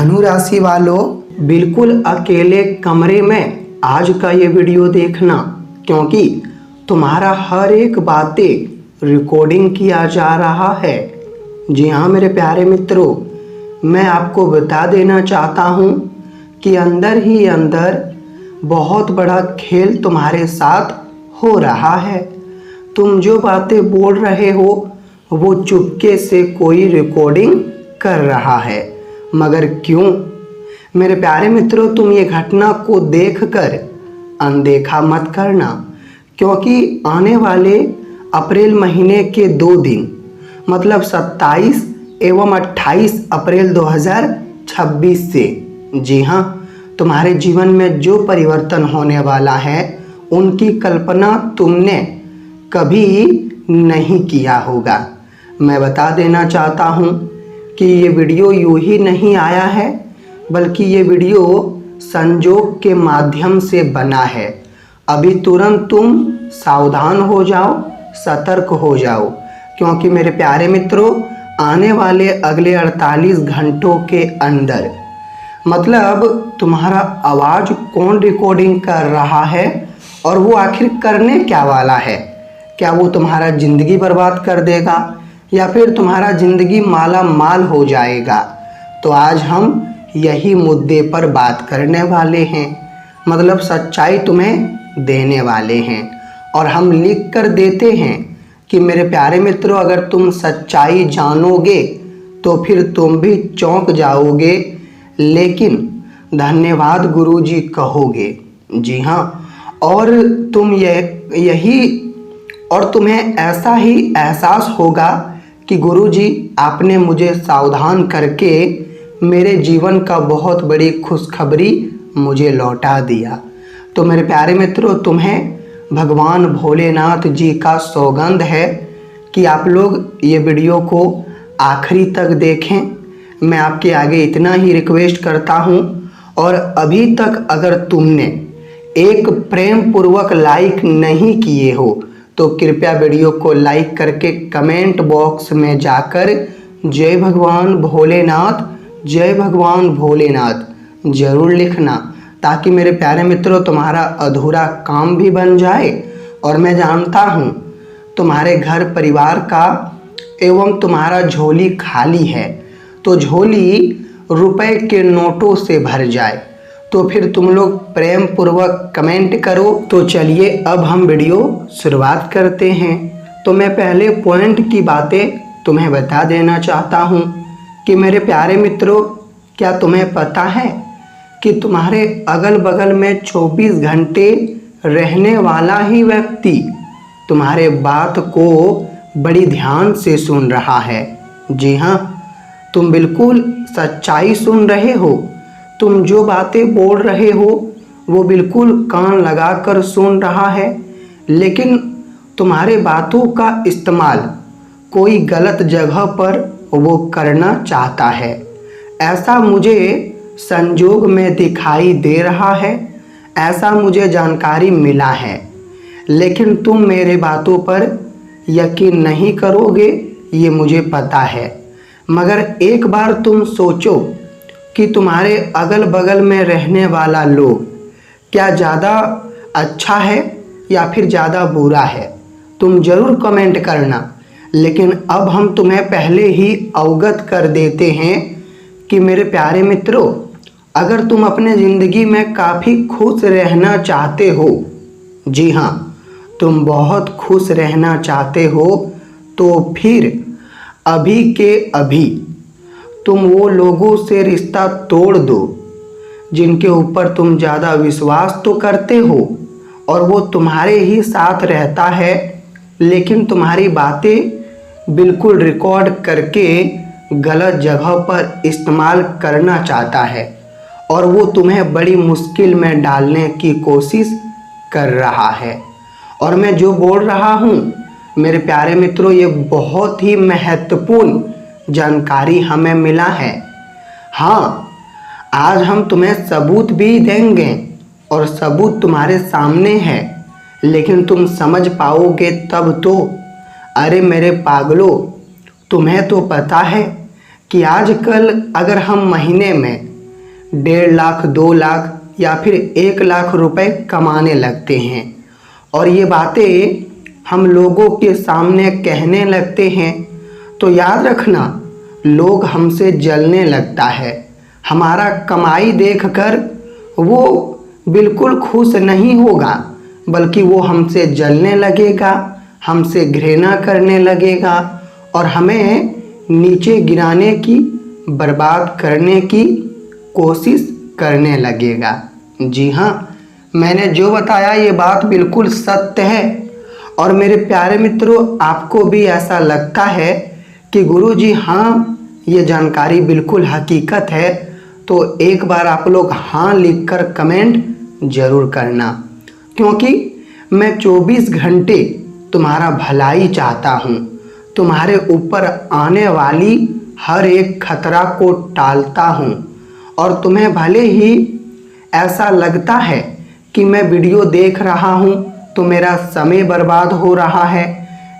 धनु राशि वालों, बिल्कुल अकेले कमरे में आज का ये वीडियो देखना, क्योंकि तुम्हारा हर एक बातें रिकॉर्डिंग किया जा रहा है। जी हाँ मेरे प्यारे मित्रों, मैं आपको बता देना चाहता हूँ कि अंदर ही अंदर बहुत बड़ा खेल तुम्हारे साथ हो रहा है। तुम जो बातें बोल रहे हो वो चुपके से कोई रिकॉर्डिंग कर रहा है, मगर क्यों? मेरे प्यारे मित्रों, तुम ये घटना को देखकर अनदेखा मत करना, क्योंकि आने वाले अप्रैल महीने के 2 दिन मतलब 27 एवं 28 अप्रैल 2026 से, जी हाँ, तुम्हारे जीवन में जो परिवर्तन होने वाला है उनकी कल्पना तुमने कभी नहीं किया होगा। मैं बता देना चाहता हूँ कि ये वीडियो यूं ही नहीं आया है, बल्कि ये वीडियो संजोग के माध्यम से बना है। अभी तुरंत तुम सावधान हो जाओ, सतर्क हो जाओ, क्योंकि मेरे प्यारे मित्रों, आने वाले अगले 48 घंटों के अंदर मतलब तुम्हारा आवाज़ कौन रिकॉर्डिंग कर रहा है और वो आखिर करने क्या वाला है। क्या वो तुम्हारा ज़िंदगी बर्बाद कर देगा या फिर तुम्हारा ज़िंदगी माला माल हो जाएगा? तो आज हम यही मुद्दे पर बात करने वाले हैं, मतलब सच्चाई तुम्हें देने वाले हैं। और हम लिख कर देते हैं कि मेरे प्यारे मित्रों, अगर तुम सच्चाई जानोगे तो फिर तुम भी चौंक जाओगे, लेकिन धन्यवाद गुरुजी कहोगे। जी हाँ, और तुम और तुम्हें ऐसा ही एहसास होगा कि गुरुजी आपने मुझे सावधान करके मेरे जीवन का बहुत बड़ी खुशखबरी मुझे लौटा दिया। तो मेरे प्यारे मित्रों, तुम्हें भगवान भोलेनाथ जी का सौगंध है कि आप लोग ये वीडियो को आखिरी तक देखें। मैं आपके आगे इतना ही रिक्वेस्ट करता हूँ, और अभी तक अगर तुमने एक प्रेम पूर्वक लाइक नहीं किए हो तो कृपया वीडियो को लाइक करके कमेंट बॉक्स में जाकर जय भगवान भोलेनाथ, जय भगवान भोलेनाथ ज़रूर लिखना, ताकि मेरे प्यारे मित्रों तुम्हारा अधूरा काम भी बन जाए। और मैं जानता हूँ तुम्हारे घर परिवार का एवं तुम्हारा झोली खाली है, तो झोली रुपए के नोटों से भर जाए। तो फिर तुम लोग प्रेम पूर्वक कमेंट करो। तो चलिए अब हम वीडियो शुरुआत करते हैं। तो मैं पहले पॉइंट की बातें तुम्हें बता देना चाहता हूँ कि मेरे प्यारे मित्रों, क्या तुम्हें पता है कि तुम्हारे अगल बगल में 24 घंटे रहने वाला ही व्यक्ति तुम्हारे बात को बड़ी ध्यान से सुन रहा है। जी हाँ, तुम बिल्कुल सच्चाई सुन रहे हो। तुम जो बातें बोल रहे हो वो बिल्कुल कान लगाकर सुन रहा है, लेकिन तुम्हारे बातों का इस्तेमाल कोई गलत जगह पर वो करना चाहता है। ऐसा मुझे संजोग में दिखाई दे रहा है, ऐसा मुझे जानकारी मिला है, लेकिन तुम मेरे बातों पर यकीन नहीं करोगे, ये मुझे पता है। मगर एक बार तुम सोचो कि तुम्हारे अगल बगल में रहने वाला लोग क्या ज़्यादा अच्छा है या फिर ज़्यादा बुरा है। तुम ज़रूर कमेंट करना, लेकिन अब हम तुम्हें पहले ही अवगत कर देते हैं कि मेरे प्यारे मित्रों, अगर तुम अपने ज़िंदगी में काफ़ी खुश रहना चाहते हो, जी हाँ, तुम बहुत खुश रहना चाहते हो, तो फिर अभी के अभी तुम वो लोगों से रिश्ता तोड़ दो जिनके ऊपर तुम ज़्यादा विश्वास तो करते हो और वो तुम्हारे ही साथ रहता है, लेकिन तुम्हारी बातें बिल्कुल रिकॉर्ड करके गलत जगह पर इस्तेमाल करना चाहता है, और वो तुम्हें बड़ी मुश्किल में डालने की कोशिश कर रहा है। और मैं जो बोल रहा हूँ मेरे प्यारे मित्रों, ये बहुत ही महत्वपूर्ण जानकारी हमें मिला है। हाँ, आज हम तुम्हें सबूत भी देंगे और सबूत तुम्हारे सामने है, लेकिन तुम समझ पाओगे तब तो। अरे मेरे पागलों, तुम्हें तो पता है कि आजकल अगर हम महीने में 1.5 लाख 2 लाख या फिर 1 लाख रुपए कमाने लगते हैं और ये बातें हम लोगों के सामने कहने लगते हैं तो याद रखना, लोग हमसे जलने लगता है। हमारा कमाई देखकर वो बिल्कुल खुश नहीं होगा, बल्कि वो हमसे जलने लगेगा, हमसे घृणा करने लगेगा और हमें नीचे गिराने की, बर्बाद करने की कोशिश करने लगेगा। जी हाँ, मैंने जो बताया ये बात बिल्कुल सत्य है। और मेरे प्यारे मित्रों, आपको भी ऐसा लगता है कि गुरुजी हाँ ये जानकारी बिल्कुल हकीकत है, तो एक बार आप लोग हाँ लिखकर कमेंट ज़रूर करना, क्योंकि मैं 24 घंटे तुम्हारा भलाई चाहता हूँ। तुम्हारे ऊपर आने वाली हर एक खतरा को टालता हूँ और तुम्हें भले ही ऐसा लगता है कि मैं वीडियो देख रहा हूँ तो मेरा समय बर्बाद हो रहा है,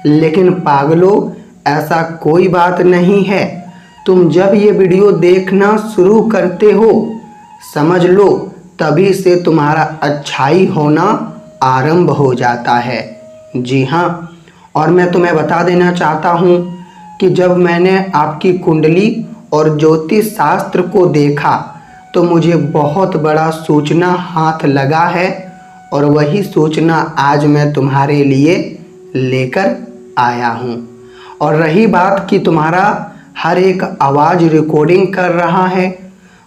लेकिन पागलों ऐसा कोई बात नहीं है। तुम जब ये वीडियो देखना शुरू करते हो, समझ लो तभी से तुम्हारा अच्छाई होना आरंभ हो जाता है। जी हाँ, और मैं तुम्हें बता देना चाहता हूँ कि जब मैंने आपकी कुंडली और ज्योतिष शास्त्र को देखा तो मुझे बहुत बड़ा सूचना हाथ लगा है और वही सूचना आज मैं तुम्हारे लिए लेकर आया हूँ। और रही बात कि तुम्हारा हर एक आवाज़ रिकॉर्डिंग कर रहा है,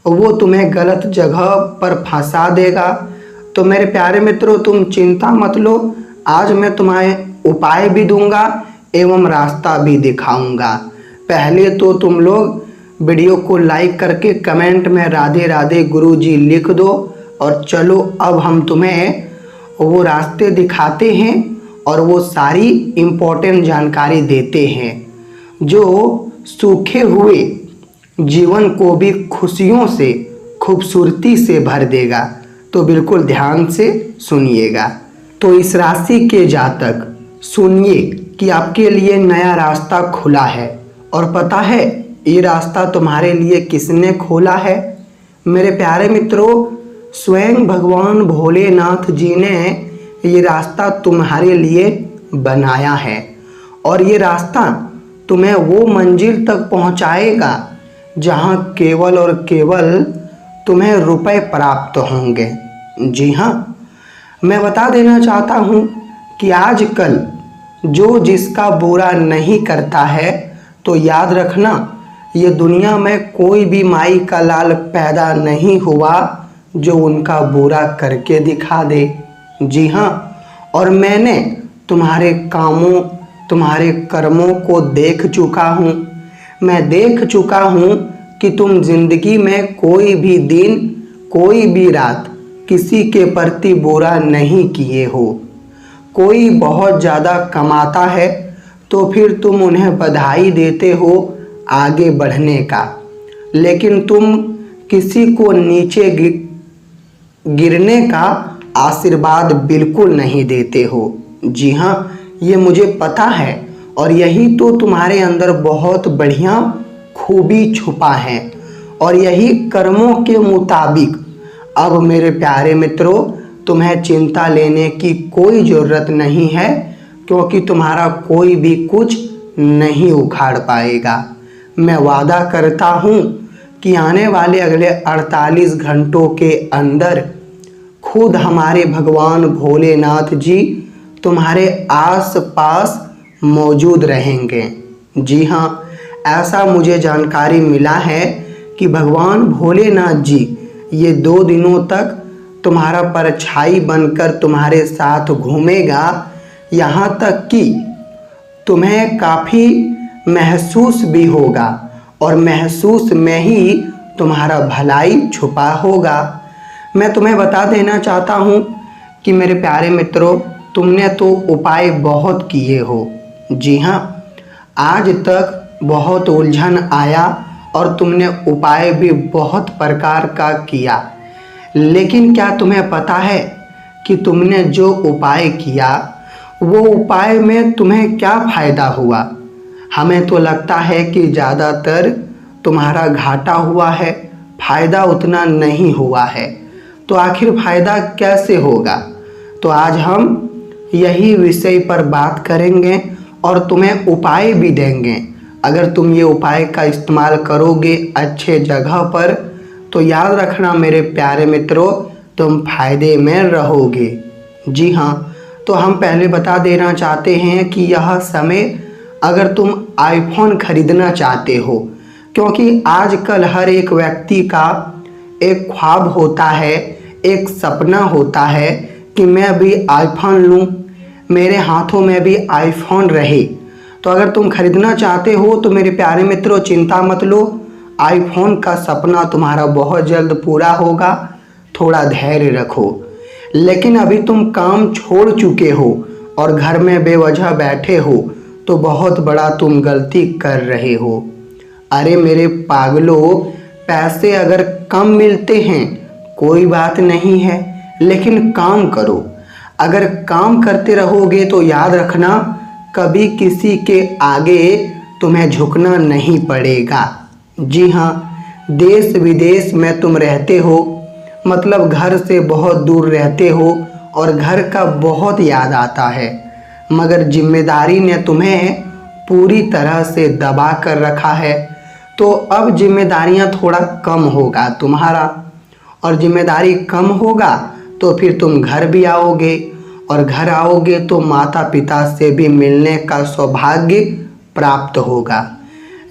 वो तुम्हें गलत जगह पर फंसा देगा, तो मेरे प्यारे मित्रों तुम चिंता मत लो। आज मैं तुम्हें उपाय भी दूंगा एवं रास्ता भी दिखाऊंगा। पहले तो तुम लोग वीडियो को लाइक करके कमेंट में राधे राधे गुरुजी लिख दो और चलो अब हम तुम्हें वो रास्ते दिखाते हैं और वो सारी इम्पोर्टेंट जानकारी देते हैं जो सूखे हुए जीवन को भी खुशियों से, खूबसूरती से भर देगा। तो बिल्कुल ध्यान से सुनिएगा। तो इस राशि के जातक सुनिए कि आपके लिए नया रास्ता खुला है। और पता है ये रास्ता तुम्हारे लिए किसने खोला है? मेरे प्यारे मित्रों, स्वयं भगवान भोलेनाथ जी ने ये रास्ता तुम्हारे लिए बनाया है और ये रास्ता तुम्हें वो मंजिल तक पहुंचाएगा जहां केवल और केवल तुम्हें रुपए प्राप्त होंगे। जी हाँ, मैं बता देना चाहता हूं कि आजकल जो जिसका बुरा नहीं करता है, तो याद रखना ये दुनिया में कोई भी माई का लाल पैदा नहीं हुआ जो उनका बुरा करके दिखा दे। जी हाँ, और मैंने तुम्हारे कामों, तुम्हारे कर्मों को देख चुका हूँ। मैं देख चुका हूँ कि तुम जिंदगी में कोई भी दिन, कोई भी रात किसी के प्रति बुरा नहीं किए हो। कोई बहुत ज़्यादा कमाता है तो फिर तुम उन्हें बधाई देते हो आगे बढ़ने का, लेकिन तुम किसी को नीचे गिरने का आशीर्वाद बिल्कुल नहीं देते हो। जी हाँ, ये मुझे पता है और यही तो तुम्हारे अंदर बहुत बढ़िया खूबी छुपा है और यही कर्मों के मुताबिक अब मेरे प्यारे मित्रों तुम्हें चिंता लेने की कोई ज़रूरत नहीं है, क्योंकि तुम्हारा कोई भी कुछ नहीं उखाड़ पाएगा। मैं वादा करता हूँ कि आने वाले अगले 48 घंटों के अंदर खुद हमारे भगवान भोलेनाथ जी तुम्हारे आस पास मौजूद रहेंगे। जी हाँ, ऐसा मुझे जानकारी मिला है कि भगवान भोलेनाथ जी ये 2 दिनों तक तुम्हारा परछाई बनकर तुम्हारे साथ घूमेगा, यहाँ तक कि तुम्हें काफ़ी महसूस भी होगा और महसूस में ही तुम्हारा भलाई छुपा होगा। मैं तुम्हें बता देना चाहता हूँ कि मेरे प्यारे मित्रों, तुमने तो उपाय बहुत किए हो। जी हाँ, आज तक बहुत उलझन आया और तुमने उपाय भी बहुत प्रकार का किया, लेकिन क्या तुम्हें पता है कि तुमने जो उपाय किया वो उपाय में तुम्हें क्या फ़ायदा हुआ? हमें तो लगता है कि ज़्यादातर तुम्हारा घाटा हुआ है, फ़ायदा उतना नहीं हुआ है। तो आखिर फ़ायदा कैसे होगा? तो आज हम यही विषय पर बात करेंगे और तुम्हें उपाय भी देंगे। अगर तुम ये उपाय का इस्तेमाल करोगे अच्छे जगह पर तो याद रखना मेरे प्यारे मित्रों, तुम फायदे में रहोगे। जी हाँ, तो हम पहले बता देना चाहते हैं कि यह समय अगर तुम आईफोन खरीदना चाहते हो, क्योंकि आजकल हर एक व्यक्ति का एक ख्वाब होता है, एक सपना होता है कि मैं भी आईफोन लूँ, मेरे हाथों में भी आईफोन रहे। तो अगर तुम खरीदना चाहते हो तो मेरे प्यारे मित्रों चिंता मत लो, आईफोन का सपना तुम्हारा बहुत जल्द पूरा होगा। थोड़ा धैर्य रखो। लेकिन अभी तुम काम छोड़ चुके हो और घर में बेवजह बैठे हो तो बहुत बड़ा तुम गलती कर रहे हो। अरे मेरे पागलों, पैसे अगर कम मिलते हैं कोई बात नहीं है, लेकिन काम करो। अगर काम करते रहोगे तो याद रखना कभी किसी के आगे तुम्हें झुकना नहीं पड़ेगा। जी हाँ, देश विदेश में तुम रहते हो, मतलब घर से बहुत दूर रहते हो और घर का बहुत याद आता है, मगर जिम्मेदारी ने तुम्हें पूरी तरह से दबा कर रखा है। तो अब जिम्मेदारियां थोड़ा कम होगा तुम्हारा, और जिम्मेदारी कम होगा तो फिर तुम घर भी आओगे, और घर आओगे तो माता पिता से भी मिलने का सौभाग्य प्राप्त होगा।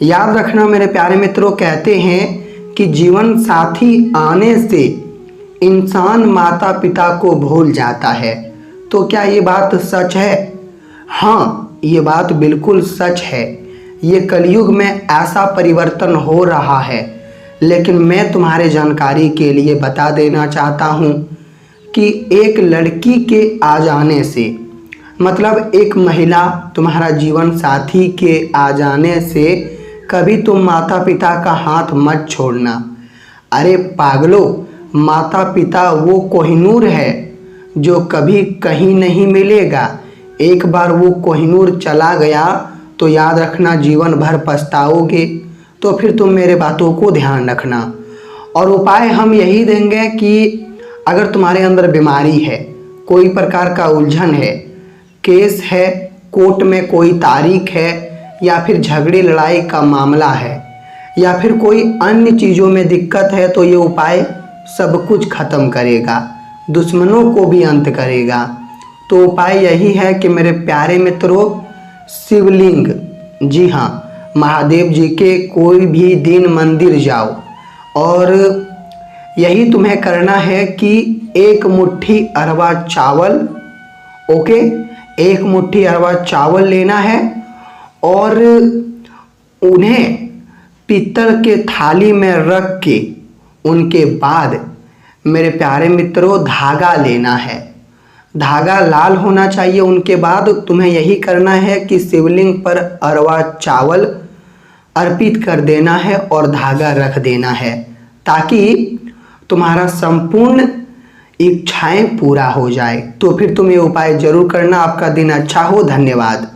याद रखना मेरे प्यारे मित्रों, कहते हैं कि जीवन साथी आने से इंसान माता पिता को भूल जाता है। तो क्या ये बात सच है? हाँ, ये बात बिल्कुल सच है। ये कलयुग में ऐसा परिवर्तन हो रहा है, लेकिन मैं तुम्हारे जानकारी के लिए बता देना चाहता हूँ कि एक लड़की के आ जाने से, मतलब एक महिला तुम्हारा जीवन साथी के आ जाने से कभी तुम माता पिता का हाथ मत छोड़ना। अरे पागलों, माता पिता वो कोहिनूर है जो कभी कहीं नहीं मिलेगा। एक बार वो कोहिनूर चला गया तो याद रखना जीवन भर पछताओगे। तो फिर तुम मेरे बातों को ध्यान रखना। और उपाय हम यही देंगे कि अगर तुम्हारे अंदर बीमारी है, कोई प्रकार का उलझन है, केस है, कोर्ट में कोई तारीख है, या फिर झगड़े लड़ाई का मामला है, या फिर कोई अन्य चीज़ों में दिक्कत है, तो ये उपाय सब कुछ खत्म करेगा, दुश्मनों को भी अंत करेगा। तो उपाय यही है कि मेरे प्यारे मित्रों, शिवलिंग, जी हाँ, महादेव जी के कोई भी दिन मंदिर जाओ, और यही तुम्हें करना है कि एक मुट्ठी अरवा चावल, ओके, एक मुट्ठी अरवा चावल लेना है और उन्हें पीतल के थाली में रख के उनके बाद मेरे प्यारे मित्रों धागा लेना है। धागा लाल होना चाहिए। उनके बाद तुम्हें यही करना है कि शिवलिंग पर अरवा चावल अर्पित कर देना है और धागा रख देना है, ताकि तुम्हारा संपूर्ण इच्छाएं पूरा हो जाए। तो फिर तुम ये उपाय जरूर करना। आपका दिन अच्छा हो। धन्यवाद।